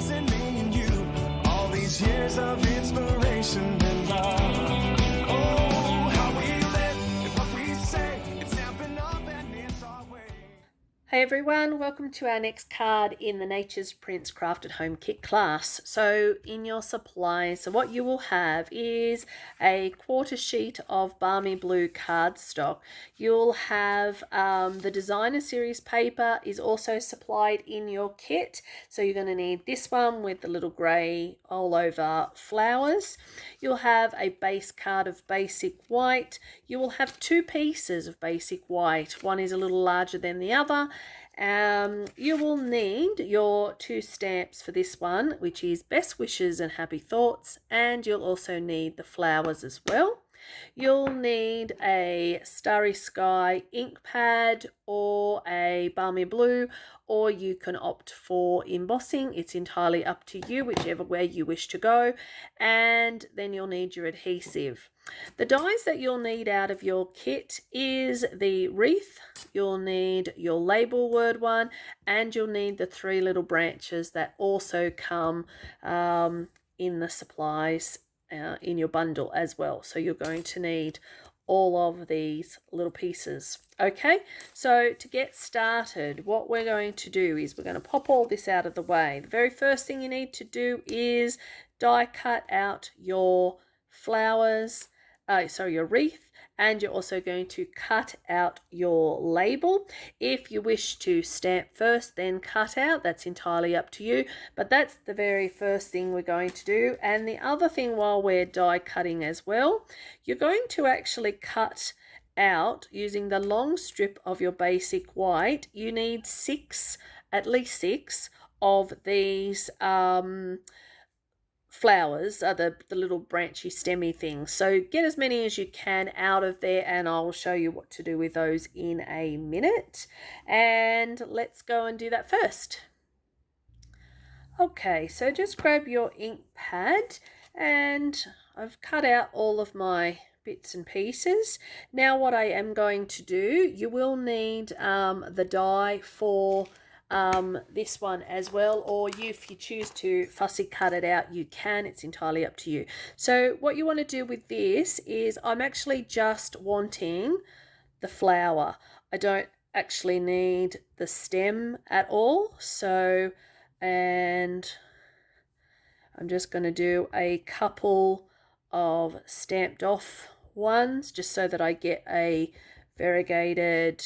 chasing me and you. All these years of inspiration and love. Oh, how we live and what we say. It's stamping up and it's our way. Hey everyone, welcome to our next card in the Nature's Prints Craft at Home kit class. So in your supplies, so what you will have is a quarter sheet of Balmy Blue cardstock. You'll have the designer series paper is also supplied in your kit. So you're going to need this one with the little grey all over flowers. You'll have a base card of basic white. You will have two pieces of basic white. One is a little larger than the other. You will need your two stamps for this one, which is Best Wishes and Happy Thoughts, and you'll also need the flowers as well. You'll need a Starry Sky ink pad or a Balmy Blue, or you can opt for embossing. It's entirely up to you, whichever way you wish to go. And then you'll need your adhesive. The dies that you'll need out of your kit is the wreath, you'll need your label word one, and you'll need the three little branches that also come in the supplies in your bundle as well. So you're going to need all of these little pieces. Okay, so to get started, what we're going to do is we're going to pop all this out of the way. The very first thing you need to do is die cut out your flowers, your wreath, and you're also going to cut out your label. If you wish to stamp first, then cut out, that's entirely up to you, but that's the very first thing we're going to do. And the other thing while we're die cutting as well, you're going to actually cut out using the long strip of your basic white. You need at least six of these flowers, are the little branchy stemmy things. So get as many as you can out of there, and I'll show you what to do with those in a minute. And let's go and do that first. Okay, so just grab your ink pad, and I've cut out all of my bits and pieces. Now what I am going to do, you will need the die for this one as well, or if you choose to fussy cut it out, you can. It's entirely up to you. So what you want to do with this is, I'm actually just wanting the flower. I don't actually need the stem at all. So, and I'm just going to do a couple of stamped off ones just so that I get a variegated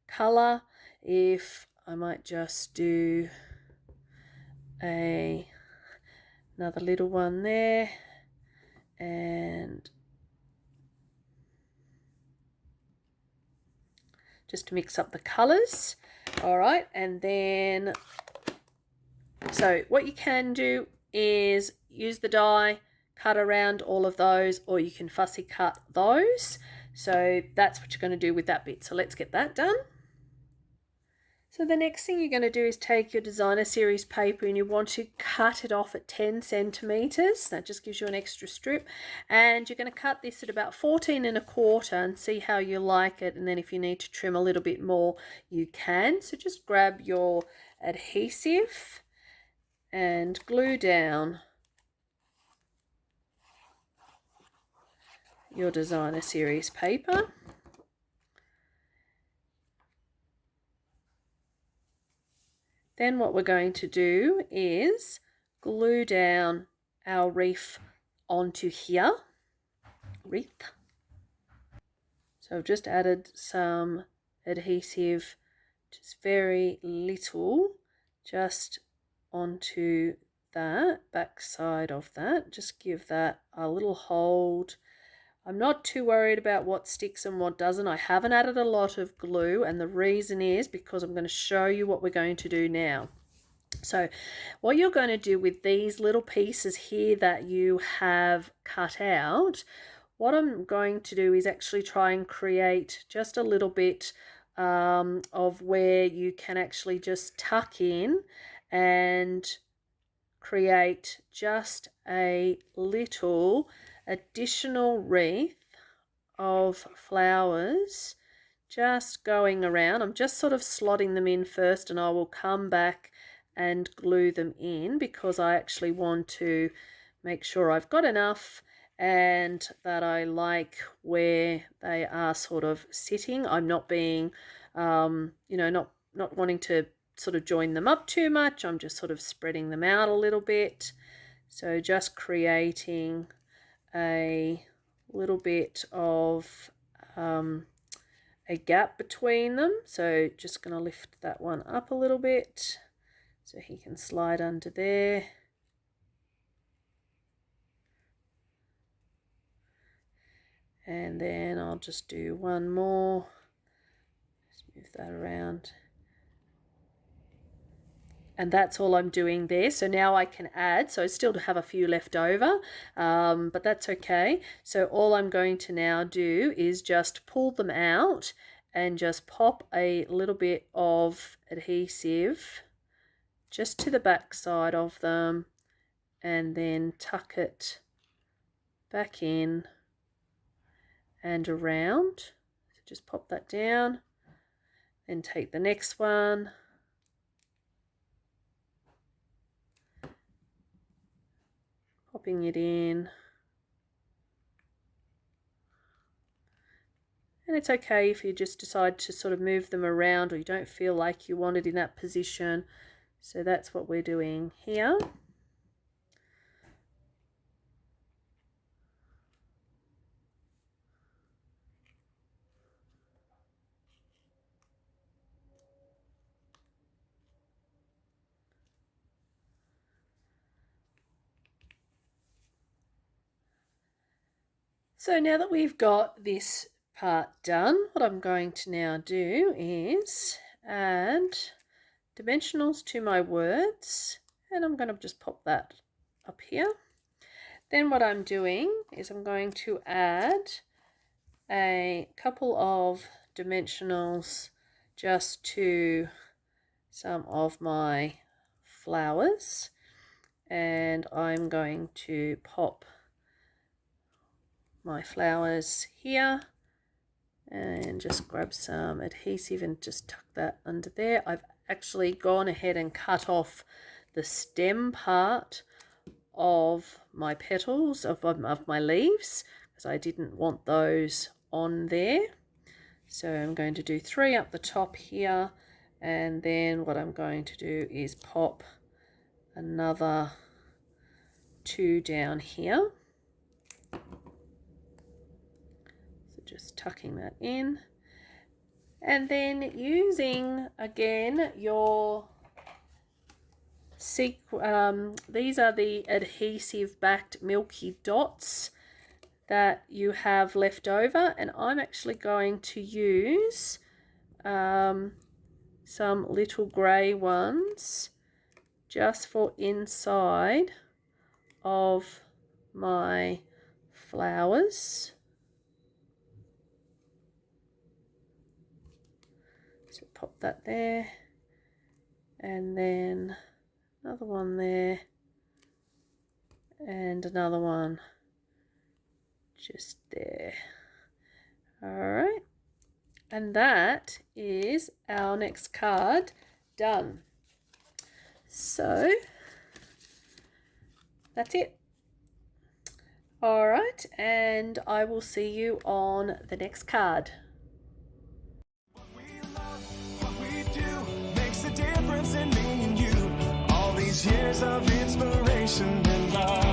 color. If I might just do another little one there, and just to mix up the colors. All right, and then so what you can do is use the die, cut around all of those, or you can fussy cut those. So that's what you're going to do with that bit. So let's get that done. So the next thing you're going to do is take your designer series paper, and you want to cut it off at 10 centimeters. That just gives you an extra strip, and you're going to cut this at about 14 1/4 and see how you like it. And then if you need to trim a little bit more, you can. So just grab your adhesive and glue down your designer series paper. Then what we're going to do is glue down our wreath onto here. Wreath. So I've just added some adhesive, just very little, just onto that back side of that. Just give that a little hold. I'm not too worried about what sticks and what doesn't. I haven't added a lot of glue, and the reason is because I'm going to show you what we're going to do now. So what you're going to do with these little pieces here that you have cut out, what I'm going to do is actually try and create just a little bit of where you can actually just tuck in and create just a little additional wreath of flowers just going around. I'm just sort of slotting them in first, and I will come back and glue them in, because I actually want to make sure I've got enough and that I like where they are sort of sitting. I'm not being, not wanting to sort of join them up too much. I'm just sort of spreading them out a little bit. So just creating a little bit of a gap between them. So just going to lift that one up a little bit so he can slide under there. And then I'll just do one more. Just move that around. And that's all I'm doing there. So now I can add, so I still have a few left over, but that's okay. So all I'm going to now do is just pull them out and just pop a little bit of adhesive just to the back side of them, and then tuck it back in and around. So just pop that down, then take the next one, popping it in. And it's okay if you just decide to sort of move them around or you don't feel like you want it in that position. So that's what we're doing here. So now that we've got this part done, what I'm going to now do is add dimensionals to my words, and I'm going to just pop that up here. Then what I'm doing is I'm going to add a couple of dimensionals just to some of my flowers, and I'm going to pop my flowers here and just grab some adhesive and just tuck that under there. I've actually gone ahead and cut off the stem part of my petals of my leaves because I didn't want those on there. So I'm going to do 3 up the top here, and then what I'm going to do is pop another 2 down here. So just tucking that in, and then using again your these are the adhesive backed milky dots that you have left over, and I'm actually going to use some little grey ones just for inside of my flowers. So pop that there, and then another one there, and another one just there. All right, and that is our next card done. So that's it. All right, and I will see you on the next card. What we love, what we do, makes a difference in me and you. All these years of inspiration and love.